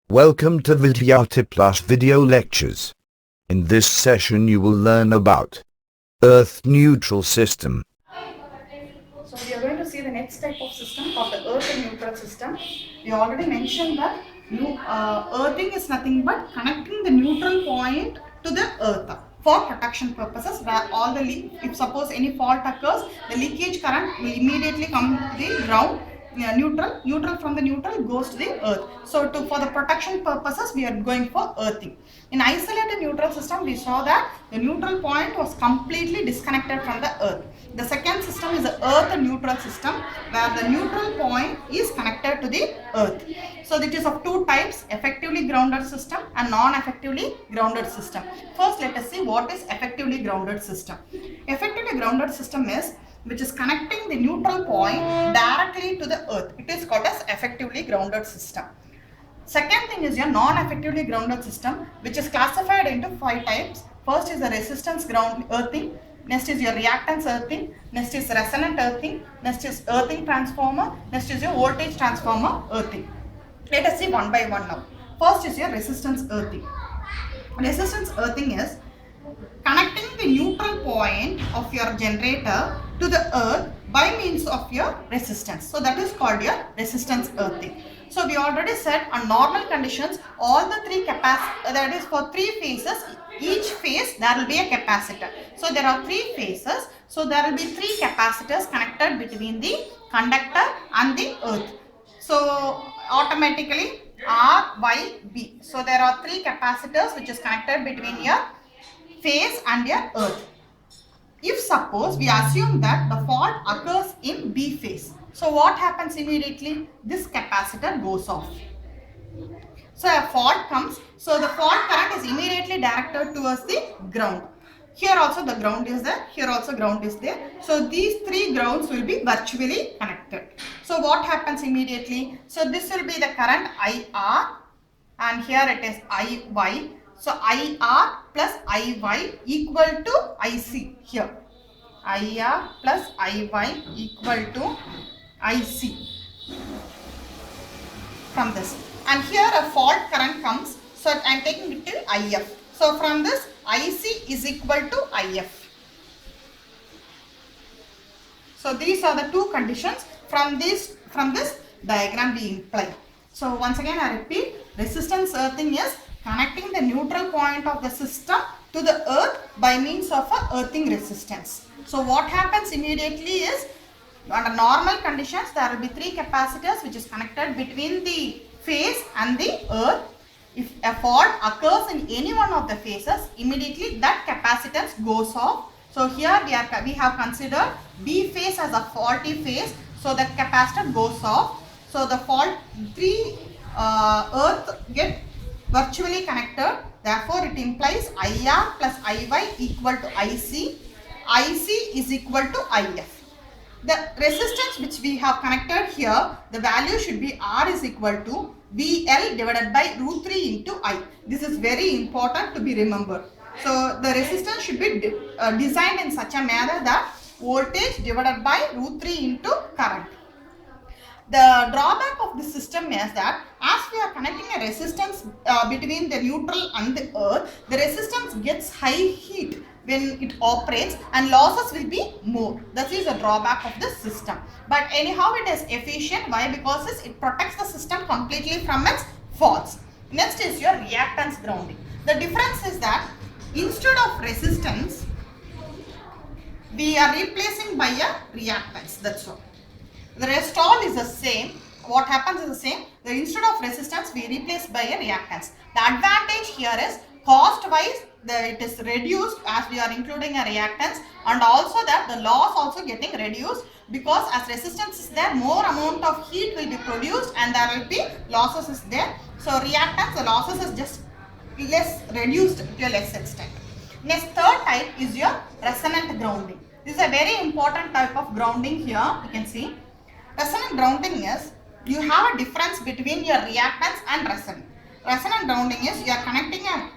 Welcome to Vidyarthi Plus video lectures. In this session you will learn about Earth neutral system. So we are going to see the next type of system called the Earth neutral system. We already mentioned that earthing is nothing but connecting the neutral point to the earth for protection purposes, where all the if suppose any fault occurs, the leakage current will immediately come to the ground. Neutral from the neutral goes to the earth. So for the protection purposes we are going for earthing. In isolated neutral system we saw that the neutral point was completely disconnected from the earth. The second system is the earth neutral system, where the neutral point is connected to the earth. So it is of two types: effectively grounded system and non-effectively grounded system. First let us see what is effectively grounded system. Effectively grounded system is which is connecting the neutral point directly to the earth. It is called as effectively grounded system. Second thing is your non-effectively grounded system, which is classified into 5 types. First is the resistance ground earthing. Next is your reactance earthing. Next is resonant earthing. Next is earthing transformer. Next is your voltage transformer earthing. Let us see one by one now. First is your resistance earthing. Resistance earthing is connecting the neutral point of your generator to the earth by means of your resistance. So that is called your resistance earthing. So we already said on normal conditions, all the three that is for 3 phases, each phase there will be a capacitor. So there are 3 phases. So there will be 3 capacitors connected between the conductor and the earth. So automatically R, Y, B. So there are 3 capacitors which is connected between your phase and your earth. If suppose we assume that the fault occurs in B phase, so what happens immediately? This capacitor goes off. So a fault comes, so the fault current is immediately directed towards the ground. Here also the ground is there, here also ground is there. So these 3 grounds will be virtually connected. So what happens immediately? So this will be the current IR and here it is IY. So IR plus IY equal to IC here. IR plus IY equal to IC from this. And here a fault current comes. So I am taking it till IF. So from this IC is equal to IF. So these are the 2 conditions from this diagram we imply. So once again I repeat, resistance earthing is connecting the neutral point of the system to the earth by means of a earthing resistance. So what happens immediately is, under normal conditions there will be 3 capacitors which is connected between the phase and the earth. If a fault occurs in any one of the phases, immediately that capacitance goes off. So here we have considered B phase as a faulty phase, so the capacitor goes off. So the fault 3 earth get virtually connected. Therefore it implies IR plus IY equal to IC. IC is equal to IF. The resistance which we have connected here, the value should be R is equal to VL divided by root 3 into I. This is very important to be remembered. So the resistance should be designed in such a manner that voltage divided by root 3 into current. The drawback of this system is that as we are connecting a resistance between the neutral and the earth, the resistance gets high heat when it operates and losses will be more. That is the drawback of this system. But anyhow it is efficient. Why? Because it protects the system completely from its faults. Next is your reactance grounding. The difference is that instead of resistance, we are replacing by a reactance. That's all. The rest all is the same. What happens is the same. Instead of resistance, we replace by a reactance. The advantage here is cost wise, it is reduced as we are including a reactance, and also that the loss also getting reduced, because as resistance is there, more amount of heat will be produced and there will be losses is there. So reactance, the losses is just less reduced to a less extent. Next, third type is your resonant grounding. This is a very important type of grounding here. You can see. Resonant grounding is, you have a difference between your reactance and resonant. Resonant grounding is, you are connecting a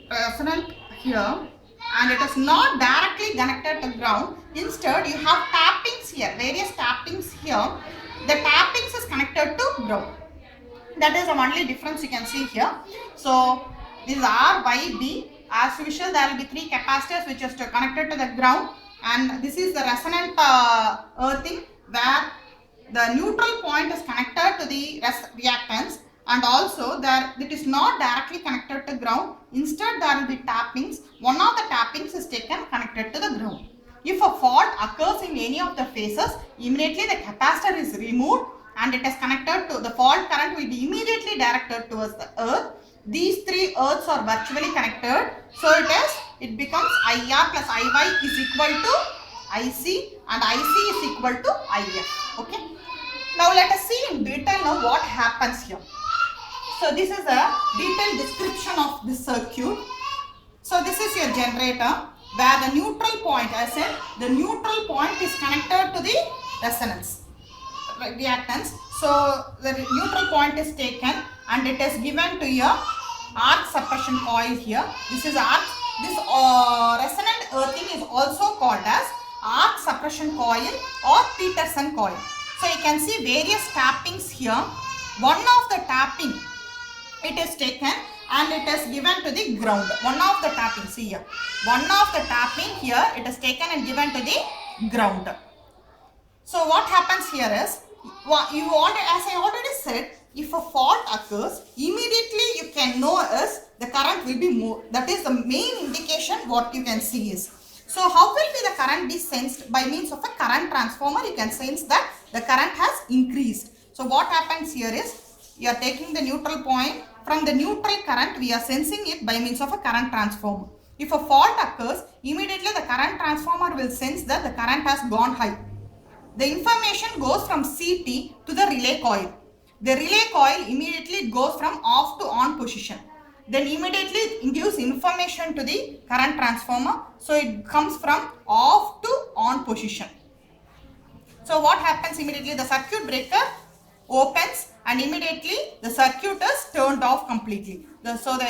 resonant here and it is not directly connected to ground. Instead, you have tappings here, various tappings here. The tappings is connected to ground. That is the only difference you can see here. So this is R, Y, B. As usual, there will be three capacitors which is connected to the ground, and this is the resonant earthing where the neutral point is connected to the reactance, and also there it is not directly connected to ground. Instead, there will be tappings. One of the tappings is taken connected to the ground. If a fault occurs in any of the phases, immediately the capacitor is removed and it is connected to the fault current will be immediately directed towards the earth. These three earths are virtually connected. So it becomes IR plus IY is equal to IC, and IC is equal to IF. Okay. Now let us see in detail now what happens here. So this is a detailed description of this circuit. So this is your generator where the neutral point, as in the neutral point is connected to the resonance reactance. So the neutral point is taken and it is given to your arc suppression coil here. This is arc. This resonant earthing is also called as arc suppression coil or Peterson coil. So you can see various tappings here. One of the tapping it is taken and it is given to the ground. One of the tapping, see here. One of the tapping here it is taken and given to the ground. So what happens here is, as I already said, if a fault occurs, immediately you can know is the current will be more. That is the main indication what you can see is. So how will be the current be sensed? By means of a current transformer, you can sense that the current has increased. So what happens here is, you are taking the neutral point. From the neutral current, we are sensing it by means of a current transformer. If a fault occurs, immediately the current transformer will sense that the current has gone high. The information goes from CT to the relay coil. The relay coil immediately goes from off to on position. Then immediately it gives information to the current transformer. So it comes from off to on position. So what happens immediately? The circuit breaker opens and immediately the circuit is turned off completely. So the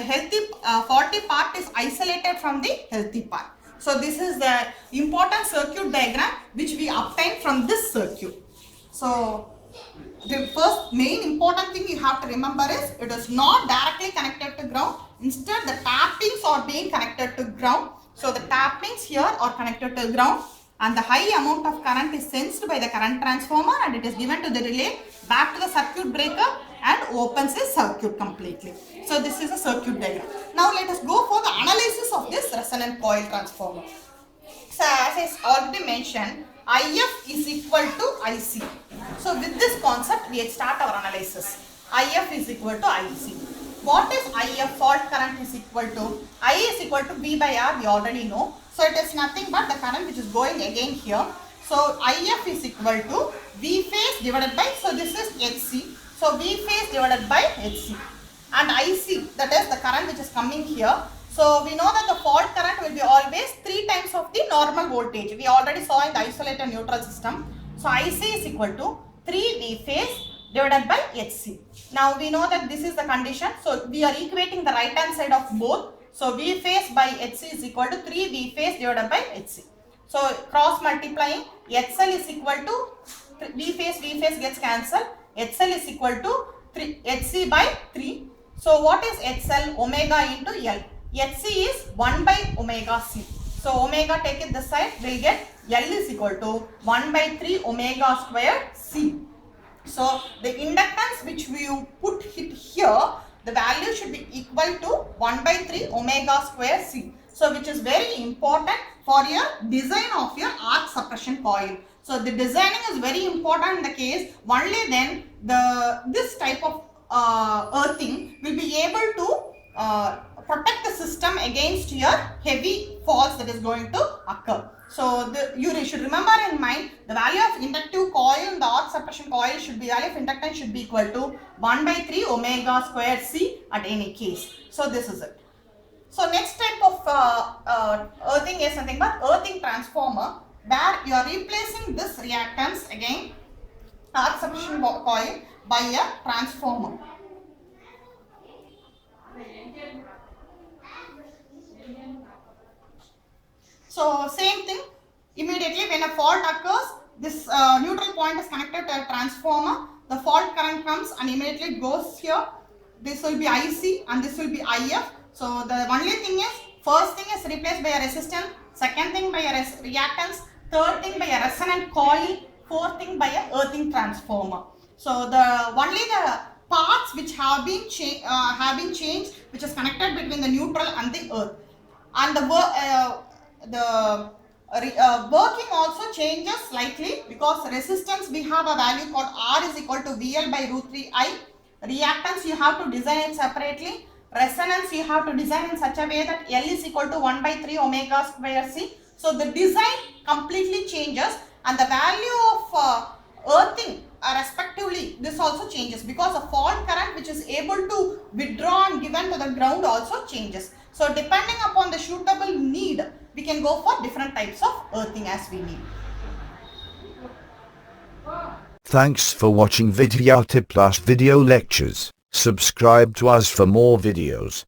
faulty part is isolated from the healthy part. So this is the important circuit diagram which we obtained from this circuit. So the first main important thing you have to remember is it is not directly connected to ground. Instead the tappings are being connected to ground. So the tappings here are connected to ground and the high amount of current is sensed by the current transformer and it is given to the relay back to the circuit breaker and opens the circuit completely. So this is a circuit diagram. Now let us go for the analysis of this resonant coil transformer. So as I already mentioned, IF is equal to IC. So with this concept we start our analysis. IF is equal to IC. What is IF? Fault current is equal to I is equal to V by R, we already know. So it is nothing but the current which is going again here. So IF is equal to V phase divided by, so this is HC. So V phase divided by HC. And IC, that is the current which is coming here. So we know that the fault current will be always 3 times of the normal voltage. We already saw in the isolated neutral system. So IC is equal to 3 V phase divided by HC. Now we know that this is the condition. So we are equating the right hand side of both. So V phase by HC is equal to 3 V phase divided by HC. So cross multiplying, HL is equal to V phase gets cancelled. HL is equal to 3 HC by 3. So what is HL? Omega into L. HC is 1 by omega C. So omega, take it this side, will get L is equal to 1 by 3 omega square C. So the inductance which we put it here, the value should be equal to 1 by 3 omega square C. So which is very important for your design of your arc suppression coil. So the designing is very important in the case, only then this type of earthing will be able to protect the system against your heavy faults that is going to occur. So you should remember in mind the value of inductive coil, the arc suppression coil should be, value of inductance should be equal to 1 by 3 omega square C at any case. So this is it. So next type of earthing is something but earthing transformer, where you are replacing this reactance again arc suppression coil by a transformer. So same thing, immediately when a fault occurs, this neutral point is connected to a transformer. the fault current comes and immediately goes here. This will be IC and this will be IF. So the only thing is, first thing is replaced by a resistance, second thing by a reactance, third thing by a resonant coil, fourth thing by a earthing transformer. So the only the parts which have been changed, which is connected between the neutral and the earth, and the working also changes slightly, because resistance we have a value called R is equal to VL by root 3I. Reactance you have to design it separately. Resonance you have to design in such a way that L is equal to 1 by 3 omega square C. So the design completely changes, and the value of earthing respectively this also changes, because the fault current which is able to withdraw and given to the ground also changes. So depending upon the suitable need, we can go for different types of earthing as we need. Thanks for watching Vidyarthi Plus video lectures. Subscribe to us for more videos.